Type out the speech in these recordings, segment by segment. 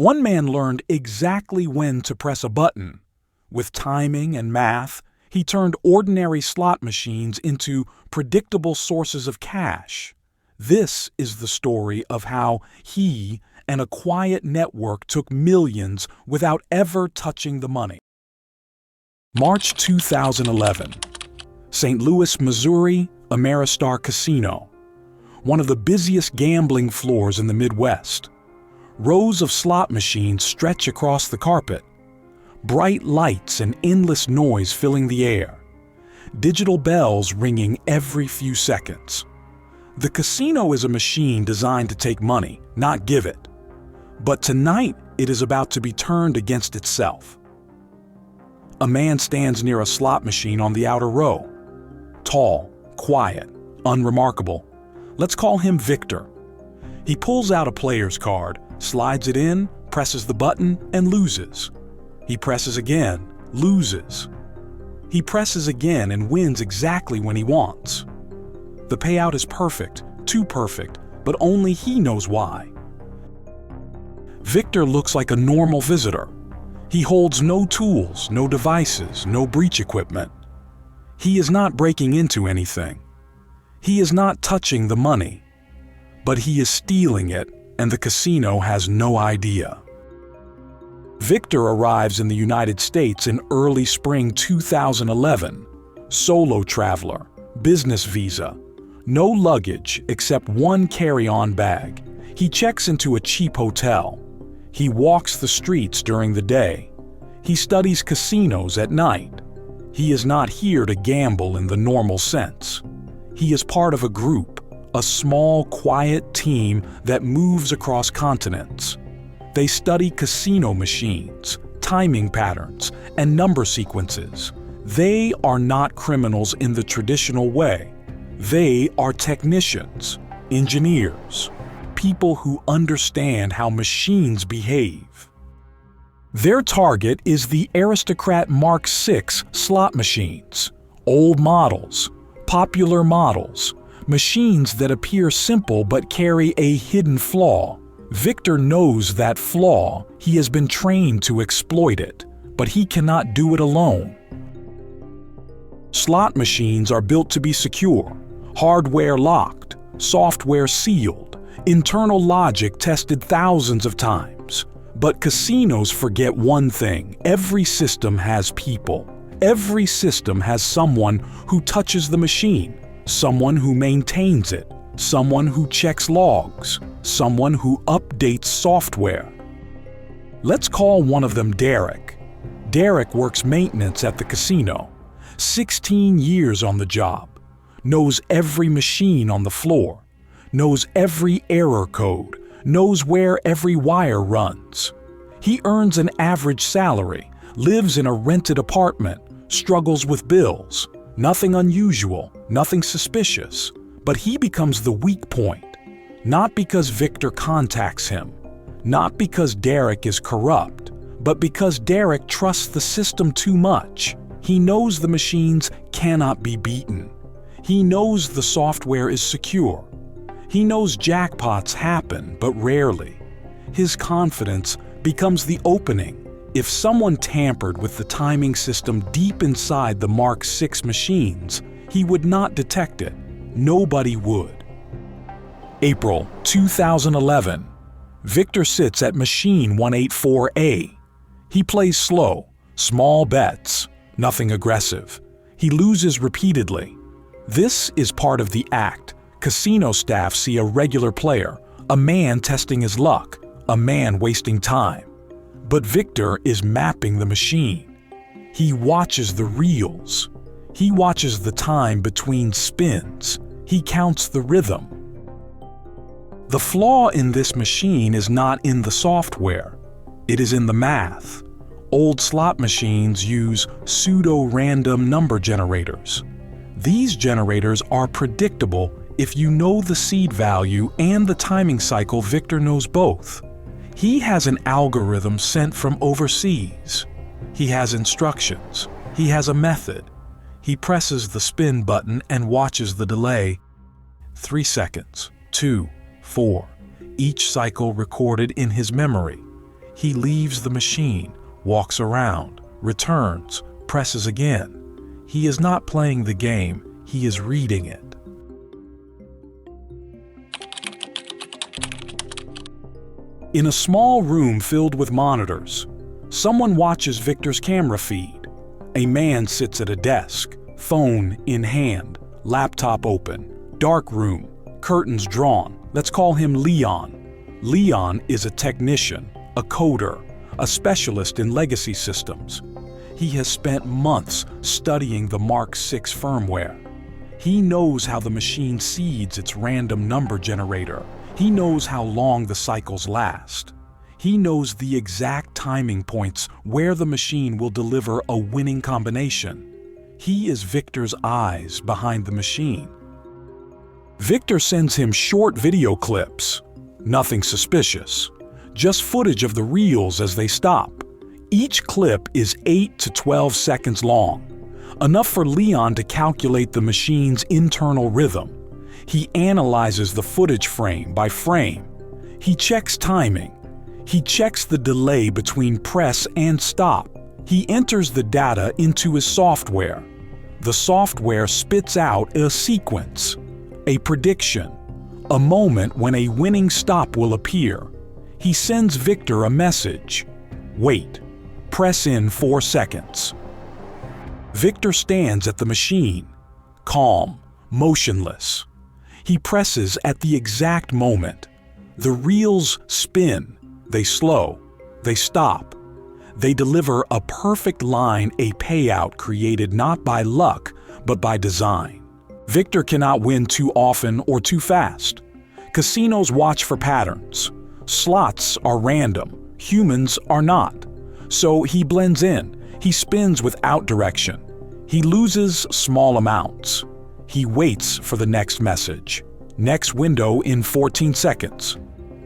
One man learned exactly when to press a button. With timing and math, he turned ordinary slot machines into predictable sources of cash. This is the story of how he and a quiet network took millions without ever touching the money. March 2011. St. Louis, Missouri, Ameristar Casino. One of the busiest gambling floors in the Midwest. Rows of slot machines stretch across the carpet. Bright lights and endless noise filling the air. Digital bells ringing every few seconds. The casino is a machine designed to take money, not give it. But tonight, it is about to be turned against itself. A man stands near a slot machine on the outer row. Tall, quiet, unremarkable. Let's call him Victor. He pulls out a player's card, slides it in, presses the button, and loses. He presses again, loses. He presses again and wins exactly when he wants. The payout is perfect, too perfect, but only he knows why. Victor looks like a normal visitor. He holds no tools, no devices, no breach equipment. He is not breaking into anything. He is not touching the money. But he is stealing it, and the casino has no idea. Victor arrives in the United States in early spring 2011. Solo traveler, business visa, no luggage except one carry-on bag. He checks into a cheap hotel. He walks the streets during the day. He studies casinos at night. He is not here to gamble in the normal sense. He is part of a group, a small, quiet team that moves across continents. They study casino machines, timing patterns, and number sequences. They are not criminals in the traditional way. They are technicians, engineers, people who understand how machines behave. Their target is the aristocrat Mark VI slot machines, old models, popular models, machines that appear simple but carry a hidden flaw. Victor knows that flaw. He has been trained to exploit it, but he cannot do it alone. Slot machines are built to be secure, hardware locked, software sealed, internal logic tested thousands of times. But casinos forget one thing: every system has people. Every system has someone who touches the machine, someone who maintains it, someone who checks logs, someone who updates software. Let's call one of them Derek. Derek works maintenance at the casino. 16 years on the job. Knows every machine on the floor. Knows every error code. Knows where every wire runs. He earns an average salary, lives in a rented apartment, struggles with bills. Nothing unusual, nothing suspicious, but he becomes the weak point. Not because Victor contacts him, not because Derek is corrupt, but because Derek trusts the system too much. He knows the machines cannot be beaten. He knows the software is secure. He knows jackpots happen, but rarely. His confidence becomes the opening. If someone tampered with the timing system deep inside the Mark VI machines, he would not detect it. Nobody would. April 2011. Victor sits at machine 184A. He plays slow, small bets, nothing aggressive. He loses repeatedly. This is part of the act. Casino staff see a regular player, a man testing his luck, a man wasting time. But Victor is mapping the machine. He watches the reels. He watches the time between spins. He counts the rhythm. The flaw in this machine is not in the software. It is in the math. Old slot machines use pseudo-random number generators. These generators are predictable if you know the seed value and the timing cycle. Victor knows both. He has an algorithm sent from overseas. He has instructions. He has a method. He presses the spin button and watches the delay. 3 seconds, 2, 4, each cycle recorded in his memory. He leaves the machine, walks around, returns, presses again. He is not playing the game, he is reading it. In a small room filled with monitors, someone watches Victor's camera feed. A man sits at a desk, phone in hand, laptop open, dark room, curtains drawn. Let's call him Leon. Leon is a technician, a coder, a specialist in legacy systems. He has spent months studying the Mark VI firmware. He knows how the machine seeds its random number generator. He knows how long the cycles last. He knows the exact timing points where the machine will deliver a winning combination. He is Victor's eyes behind the machine. Victor sends him short video clips. Nothing suspicious. Just footage of the reels as they stop. Each clip is 8 to 12 seconds long, enough for Leon to calculate the machine's internal rhythm. He analyzes the footage frame by frame. He checks timing. He checks the delay between press and stop. He enters the data into his software. The software spits out a sequence, a prediction, a moment when a winning stop will appear. He sends Victor a message. Wait. Press in 4 seconds. Victor stands at the machine, calm, motionless. He presses at the exact moment. The reels spin, they slow, they stop. They deliver a perfect line, a payout created not by luck, but by design. Victor cannot win too often or too fast. Casinos watch for patterns. Slots are random, humans are not. So he blends in, he spins without direction. He loses small amounts. He waits for the next message. Next window in 14 seconds.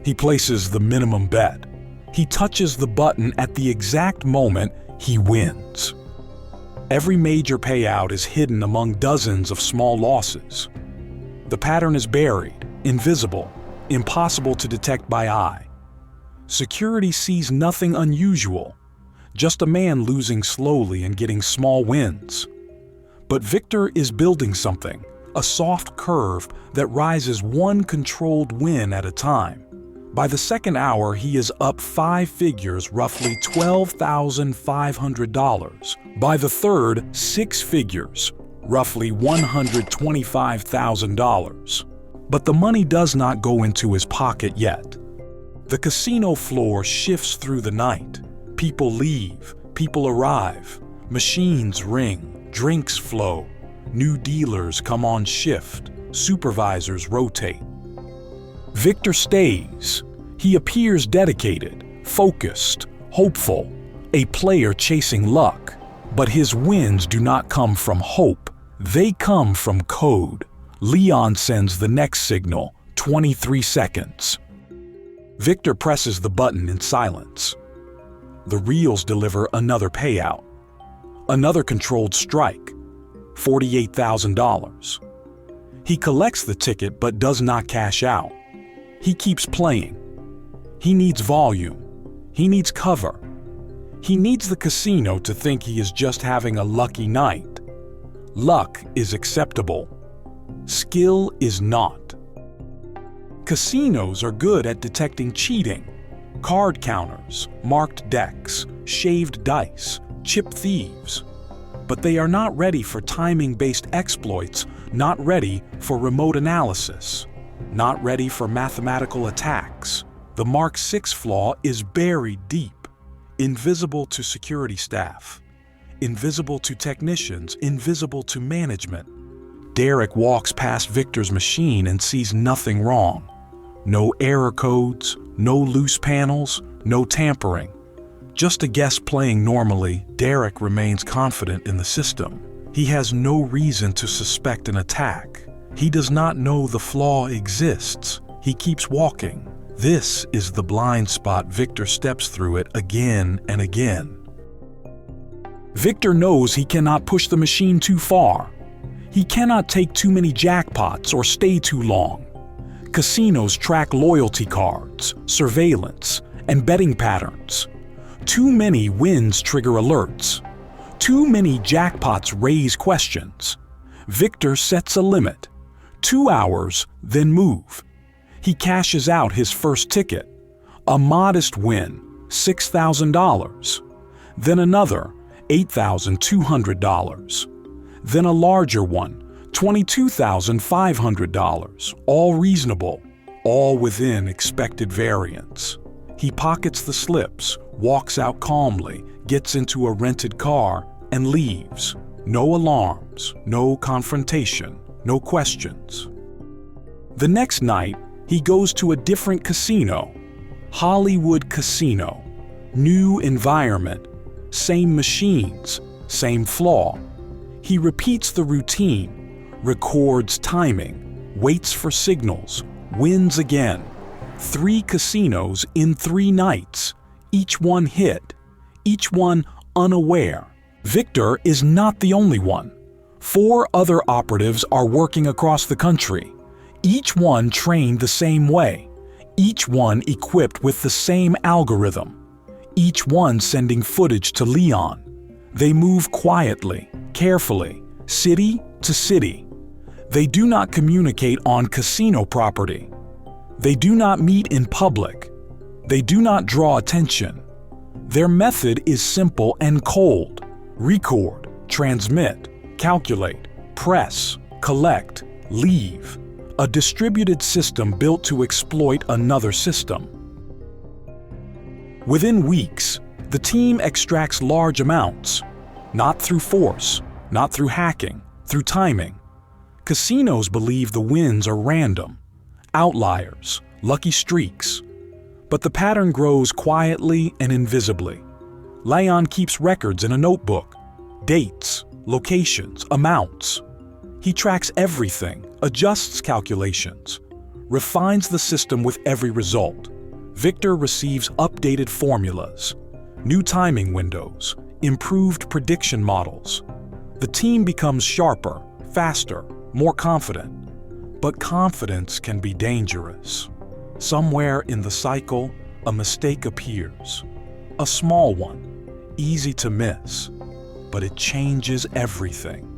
He places the minimum bet. He touches the button at the exact moment he wins. Every major payout is hidden among dozens of small losses. The pattern is buried, invisible, impossible to detect by eye. Security sees nothing unusual, just a man losing slowly and getting small wins. But Victor is building something, a soft curve that rises one controlled win at a time. By the second hour, he is up 5 figures, roughly $12,500. By the third, 6 figures, roughly $125,000. But the money does not go into his pocket yet. The casino floor shifts through the night. People leave, people arrive, machines ring, drinks flow, new dealers come on shift, supervisors rotate. Victor stays. He appears dedicated, focused, hopeful, a player chasing luck. But his wins do not come from hope, they come from code. Leon sends the next signal, 23 seconds. Victor presses the button in silence. The reels deliver another payout, another controlled strike, $48,000. He collects the ticket but does not cash out. He keeps playing. He needs volume. He needs cover. He needs the casino to think he is just having a lucky night. Luck is acceptable. Skill is not. Casinos are good at detecting cheating. Card counters, marked decks, shaved dice, chip thieves. But they are not ready for timing-based exploits, not ready for remote analysis, not ready for mathematical attacks. The Mark VI flaw is buried deep, invisible to security staff, invisible to technicians, invisible to management. Derek walks past Victor's machine and sees nothing wrong. No error codes, no loose panels, no tampering. Just a guest playing normally, Derek remains confident in the system. He has no reason to suspect an attack. He does not know the flaw exists. He keeps walking. This is the blind spot. Victor steps through it again and again. Victor knows he cannot push the machine too far. He cannot take too many jackpots or stay too long. Casinos track loyalty cards, surveillance, and betting patterns. Too many wins trigger alerts. Too many jackpots raise questions. Victor sets a limit. 2 hours, then move. He cashes out his first ticket. A modest win, $6,000. Then another, $8,200. Then a larger one, $22,500, all reasonable, all within expected variance. He pockets the slips, walks out calmly, gets into a rented car, and leaves. No alarms, no confrontation, no questions. The next night, he goes to a different casino. Hollywood Casino. New environment, same machines, same flaw. He repeats the routine, records timing, waits for signals, wins again. 3 casinos in 3 nights, each one hit, each one unaware. Victor is not the only one. 4 other operatives are working across the country, each one trained the same way, each one equipped with the same algorithm, each one sending footage to Leon. They move quietly, carefully, city to city. They do not communicate on casino property. They do not meet in public. They do not draw attention. Their method is simple and cold. Record, transmit, calculate, press, collect, leave. A distributed system built to exploit another system. Within weeks, the team extracts large amounts, not through force, not through hacking, through timing. Casinos believe the wins are random, outliers, lucky streaks. But the pattern grows quietly and invisibly. Leon keeps records in a notebook, dates, locations, amounts. He tracks everything, adjusts calculations, refines the system with every result. Victor receives updated formulas, new timing windows, improved prediction models. The team becomes sharper, faster, more confident. But confidence can be dangerous. Somewhere in the cycle, a mistake appears. A small one, easy to miss, but it changes everything.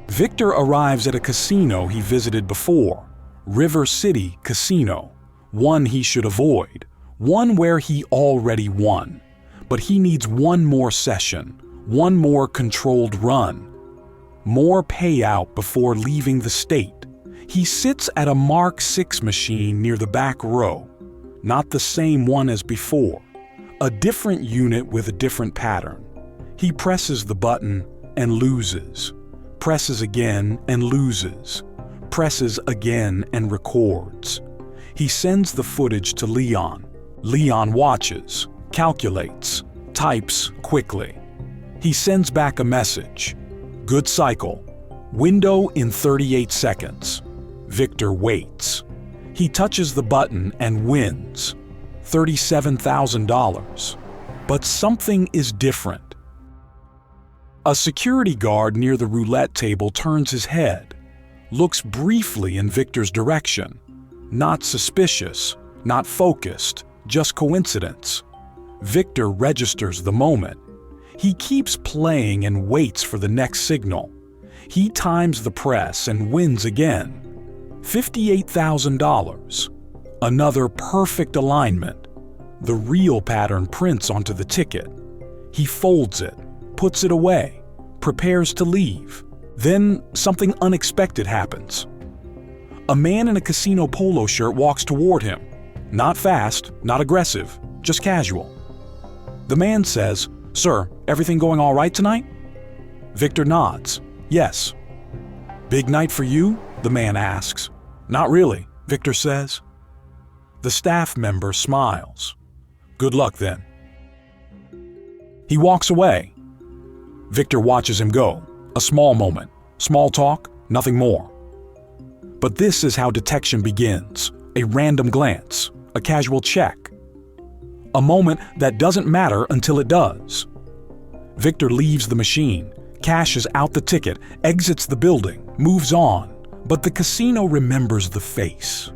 Victor arrives at a casino he visited before, River City Casino, one he should avoid, one where he already won. But he needs one more session, one more controlled run, more payout before leaving the state. He sits at a Mark 6 machine near the back row, not the same one as before, a different unit with a different pattern. He presses the button and loses, presses again and loses, presses again and records. He sends the footage to Leon. Leon watches, calculates, types quickly. He sends back a message. Good cycle. Window in 38 seconds. Victor waits. He touches the button and wins. $37,000. But something is different. A security guard near the roulette table turns his head, looks briefly in Victor's direction. Not suspicious, not focused, just coincidence. Victor registers the moment. He keeps playing and waits for the next signal. He times the press and wins again. $58,000. Another perfect alignment. The real pattern prints onto the ticket. He folds it, puts it away, prepares to leave. Then something unexpected happens. A man in a casino polo shirt walks toward him. Not fast, not aggressive, just casual. The man says, "Sir, everything going all right tonight?" Victor nods. "Yes." "Big night for you?" the man asks. "Not really," Victor says. The staff member smiles. "Good luck then." He walks away. Victor watches him go. A small moment, small talk, nothing more. But this is how detection begins. A random glance, a casual check. A moment that doesn't matter until it does. Victor leaves the machine, cashes out the ticket, exits the building, moves on, But the casino remembers the face.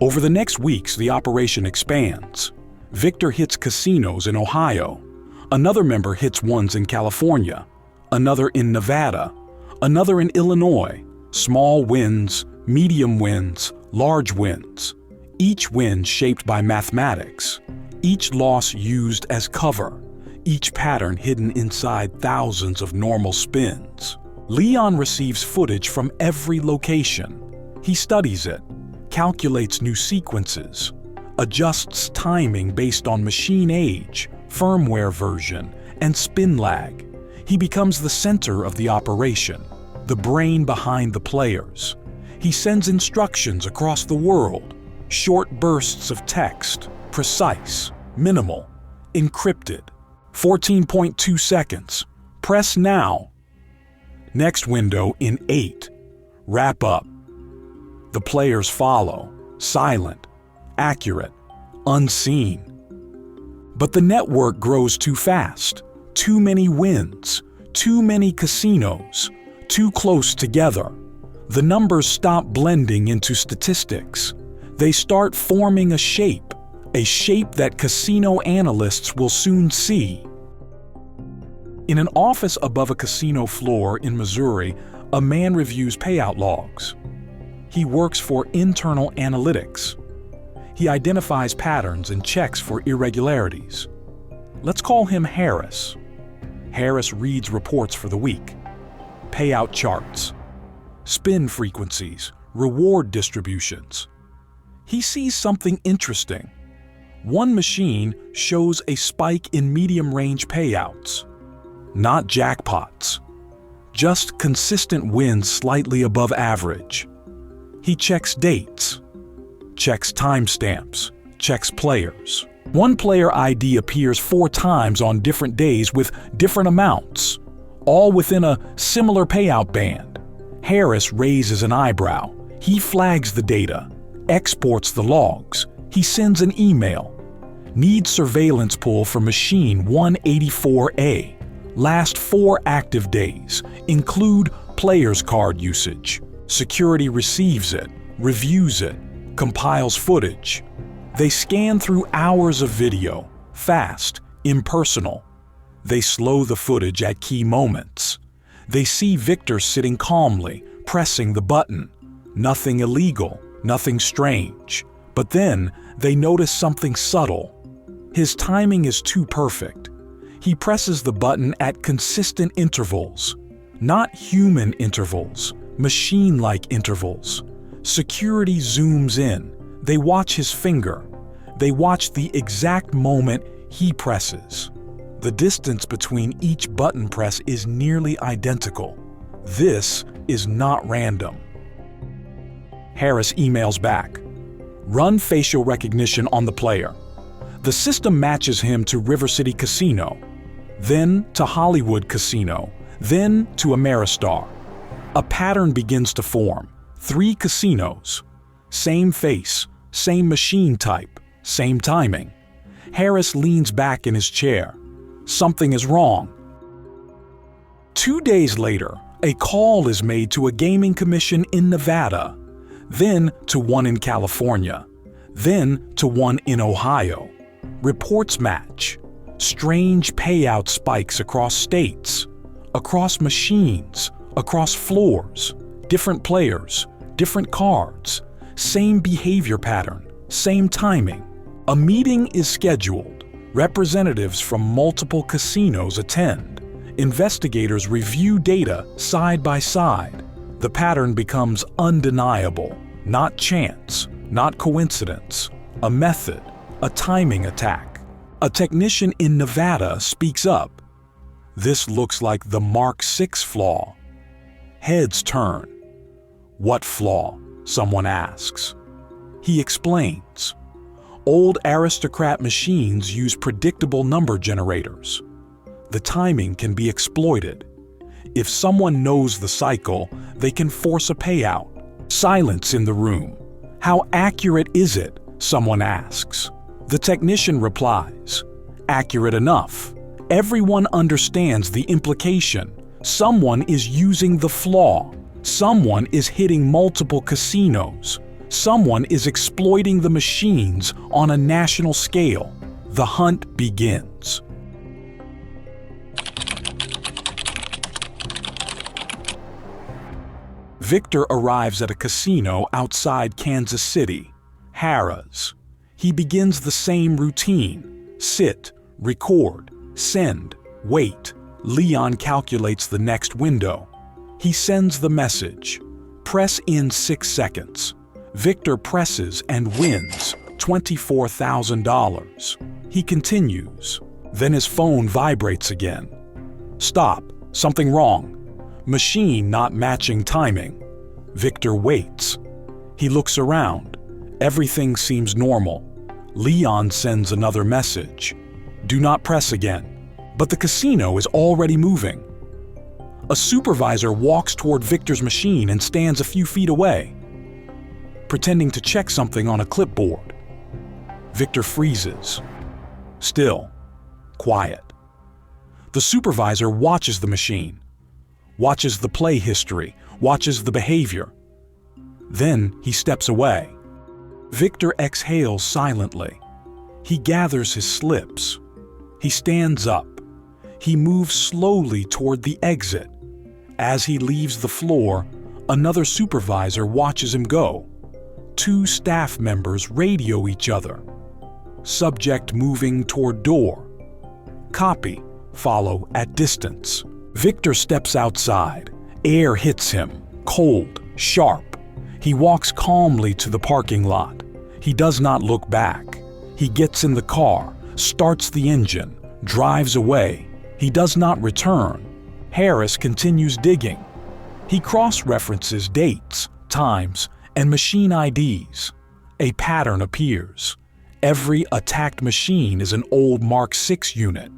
Over the next weeks, the operation expands. Victor hits casinos in Ohio. Another member hits ones in California. Another in Nevada. Another in Illinois. Small wins, medium wins, large wins. Each win shaped by mathematics. Each loss used as cover. Each pattern hidden inside thousands of normal spins. Leon receives footage from every location. He studies it, calculates new sequences, adjusts timing based on machine age, firmware version, and spin lag. He becomes the center of the operation, the brain behind the players. He sends instructions across the world, short bursts of text, precise, minimal, encrypted. 14.2 seconds. Press now. Next window in 8. Wrap up. The players follow, silent, accurate, unseen. But the network grows too fast. Too many wins, too many casinos, too close together. The numbers stop blending into statistics. They start forming a shape that casino analysts will soon see. In an office above a casino floor in Missouri, a man reviews payout logs. He works for internal analytics. He identifies patterns and checks for irregularities. Let's call him Harris. Harris reads reports for the week, payout charts, spin frequencies, reward distributions. He sees something interesting. One machine shows a spike in medium-range payouts. Not jackpots, just consistent wins slightly above average. He checks dates, checks timestamps, checks players. One player ID appears 4 times on different days with different amounts, all within a similar payout band. Harris raises an eyebrow. He flags the data, exports the logs. He sends an email. Need surveillance pull for machine 184A. Last 4 active days. Include player's card usage. Security receives it, reviews it, compiles footage. They scan through hours of video, fast, impersonal. They slow the footage at key moments. They see Victor sitting calmly, pressing the button. Nothing illegal, nothing strange. But then they notice something subtle. His timing is too perfect. He presses the button at consistent intervals, not human intervals, machine-like intervals. Security zooms in. They watch his finger. They watch the exact moment he presses. The distance between each button press is nearly identical. This is not random. Harris emails back. Run facial recognition on the player. The system matches him to River City Casino, then to Hollywood Casino, then to Ameristar. A pattern begins to form. 3 casinos. Same face, same machine type, same timing. Harris leans back in his chair. Something is wrong. 2 days later, a call is made to a gaming commission in Nevada, then to one in California, then to one in Ohio. Reports match. Strange payout spikes across states, across machines, across floors, different players, different cards, same behavior pattern, same timing. A meeting is scheduled. Representatives from multiple casinos attend. Investigators review data side by side. The pattern becomes undeniable, not chance, not coincidence, a method, a timing attack. A technician in Nevada speaks up. This looks like the Mark 6 flaw. Heads turn. What flaw? Someone asks. He explains. Old aristocrat machines use predictable number generators. The timing can be exploited. If someone knows the cycle, they can force a payout. Silence in the room. How accurate is it? Someone asks. The technician replies, accurate enough. Everyone understands the implication. Someone is using the flaw. Someone is hitting multiple casinos. Someone is exploiting the machines on a national scale. The hunt begins. Victor arrives at a casino outside Kansas City, Harrah's. He begins the same routine: sit, record, send, wait. Leon calculates the next window. He sends the message. Press in 6 seconds. Victor presses and wins $24,000. He continues. Then his phone vibrates again. Stop. Something wrong. Machine not matching timing. Victor waits. He looks around. Everything seems normal. Leon sends another message. Do not press again. But the casino is already moving. A supervisor walks toward Victor's machine and stands a few feet away, pretending to check something on a clipboard. Victor freezes. Still, quiet. The supervisor watches the machine, watches the play history, watches the behavior. Then he steps away. Victor exhales silently. He gathers his slips. He stands up. He moves slowly toward the exit. As he leaves the floor, another supervisor watches him go. 2 staff members radio each other. Subject moving toward door. Copy, follow at distance. Victor steps outside. Air hits him, cold, sharp. He walks calmly to the parking lot. He does not look back. He gets in the car, starts the engine, drives away. He does not return. Harris continues digging. He cross-references dates, times, and machine IDs. A pattern appears. Every attacked machine is an old Mark VI unit.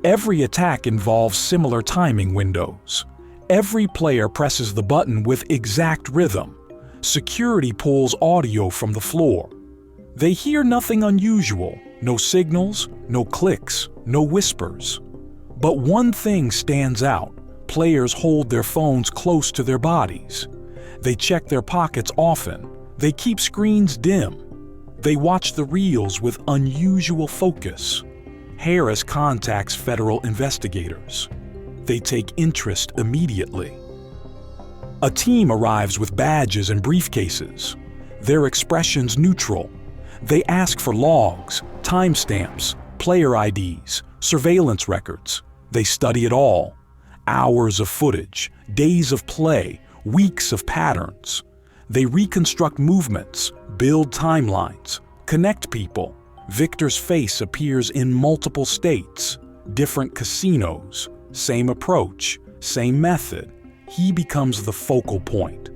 Every attack involves similar timing windows. Every player presses the button with exact rhythm. Security pulls audio from the floor. They hear nothing unusual, no signals, no clicks, no whispers. But one thing stands out. Players hold their phones close to their bodies. They check their pockets often. They keep screens dim. They watch the reels with unusual focus. Harris contacts federal investigators. They take interest immediately. A team arrives with badges and briefcases. Their expressions neutral. They ask for logs, timestamps, player IDs, surveillance records. They study it all. Hours of footage, days of play, weeks of patterns. They reconstruct movements, build timelines, connect people. Victor's face appears in multiple states, different casinos, same approach, same method. He becomes the focal point.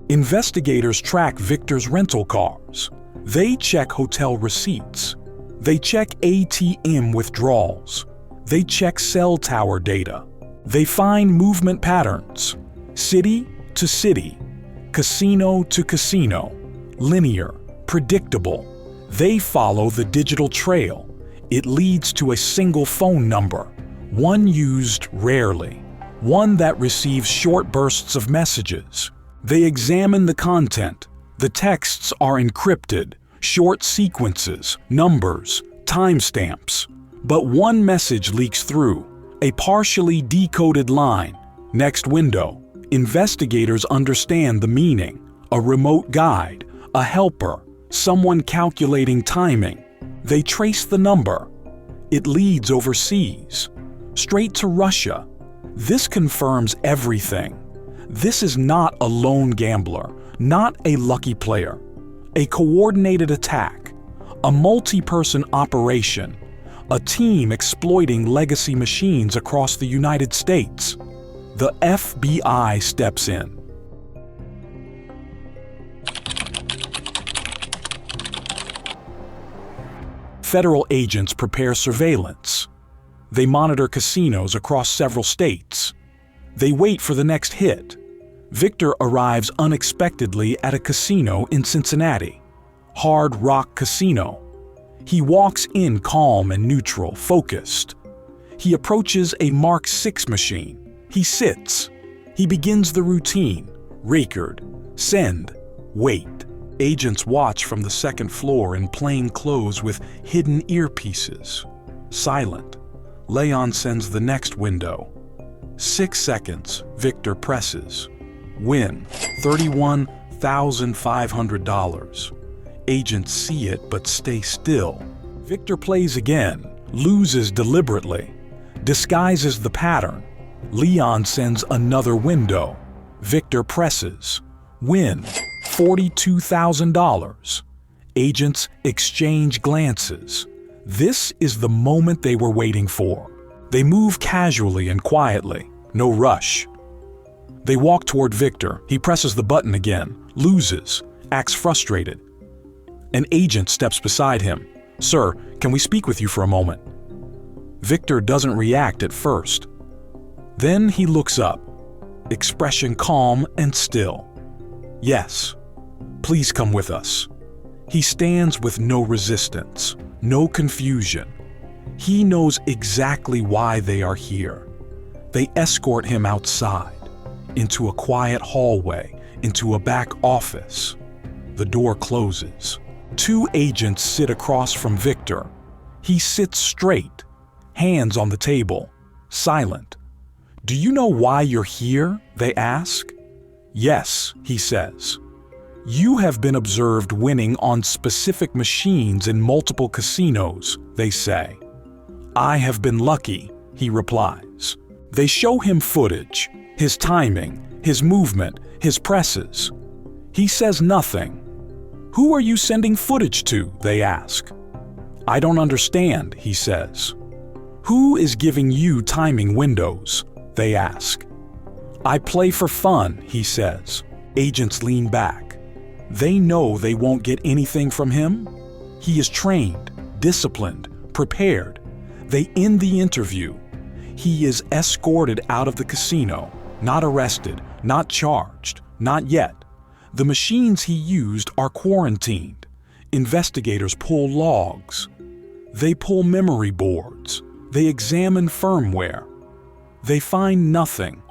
Investigators track Victor's rental cars. They check hotel receipts. They check ATM withdrawals. They check cell tower data. They find movement patterns. City to city, casino to casino, linear, predictable. They follow the digital trail. It leads to a single phone number, one used rarely, one that receives short bursts of messages. They examine the content. The texts are encrypted, short sequences, numbers, timestamps. But one message leaks through, a partially decoded line. Next window. Investigators understand the meaning. A remote guide, a helper, someone calculating timing. They trace the number. It leads overseas, straight to Russia. This confirms everything. This is not a lone gambler, not a lucky player. A coordinated attack, a multi-person operation, a team exploiting legacy machines across the United States. The FBI steps in. Federal agents prepare surveillance. They monitor casinos across several states. They wait for the next hit. Victor arrives unexpectedly at a casino in Cincinnati, Hard Rock Casino. He walks in calm and neutral, focused. He approaches a Mark VI machine. He sits. He begins the routine. Record, send, wait. Agents watch from the second floor in plain clothes with hidden earpieces. Silent. Leon sends the next window. 6 seconds. Victor presses. Win. $31,500. Agents see it but stay still. Victor plays again. Loses deliberately. Disguises the pattern. Leon sends another window. Victor presses. Win. $42,000. Agents exchange glances. This is the moment they were waiting for. They move casually and quietly. No rush. They walk toward Victor. He presses the button again. Loses. Acts frustrated. An agent steps beside him. "Sir, can we speak with you for a moment?" Victor doesn't react at first. Then he looks up. Expression calm and still. "Yes, please come with us." He stands with no resistance, no confusion. He knows exactly why they are here. They escort him outside, into a quiet hallway, into a back office. The door closes. 2 agents sit across from Victor. He sits straight, hands on the table, silent. "Do you know why you're here?" they ask. "Yes," he says. "You have been observed winning on specific machines in multiple casinos," they say. "I have been lucky," he replies. They show him footage, his timing, his movement, his presses. He says nothing. "Who are you sending footage to?" they ask. "I don't understand," he says. "Who is giving you timing windows?" they ask. "I play for fun," he says. Agents lean back. They know they won't get anything from him. He is trained, disciplined, prepared. They end the interview. He is escorted out of the casino, not arrested, not charged, not yet. The machines he used are quarantined. Investigators pull logs. They pull memory boards. They examine firmware. They find nothing.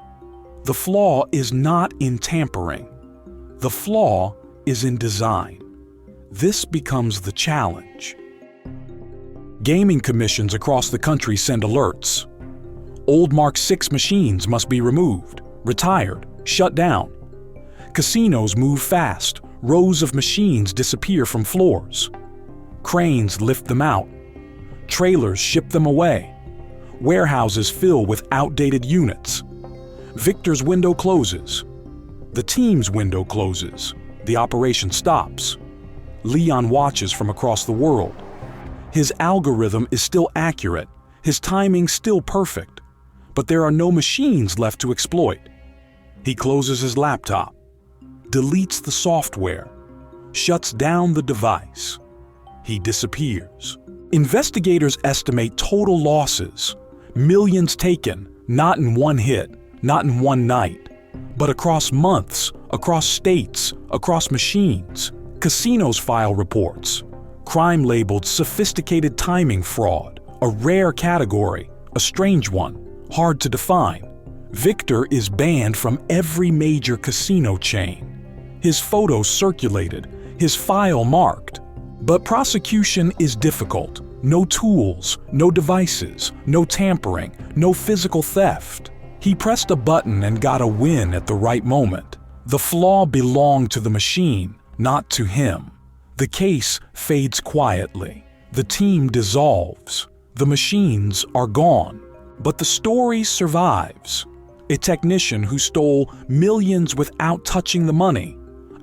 The flaw is not in tampering. The flaw is in design. This becomes the challenge. Gaming commissions across the country send alerts. Old Mark 6 machines must be removed, retired, shut down. Casinos move fast. Rows of machines disappear from floors. Cranes lift them out. Trailers ship them away. Warehouses fill with outdated units. Victor's window closes. The team's window closes. The operation stops. Leon watches from across the world. His algorithm is still accurate. His timing still perfect. But there are no machines left to exploit. He closes his laptop, deletes the software, shuts down the device. He disappears. Investigators estimate total losses. Millions taken, not in one hit, not in one night, but across months, across states, across machines. Casinos file reports. Crime labeled sophisticated timing fraud, a rare category, a strange one, hard to define. Victor is banned from every major casino chain. His photo circulated, his file marked. But prosecution is difficult. No tools, no devices, no tampering, no physical theft. He pressed a button and got a win at the right moment. The flaw belonged to the machine, not to him. The case fades quietly. The team dissolves. The machines are gone. But the story survives. A technician who stole millions without touching the money.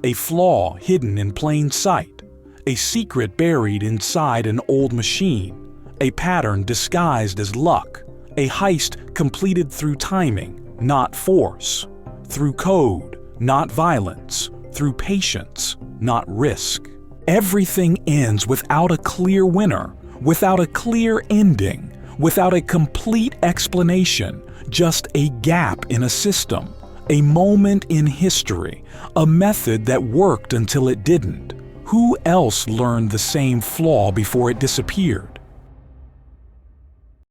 A flaw hidden in plain sight. A secret buried inside an old machine. A pattern disguised as luck. A heist completed through timing, not force. Through code, not violence. Through patience, not risk. Everything ends without a clear winner, without a clear ending, without a complete explanation, just a gap in a system, a moment in history, a method that worked until it didn't. Who else learned the same flaw before it disappeared?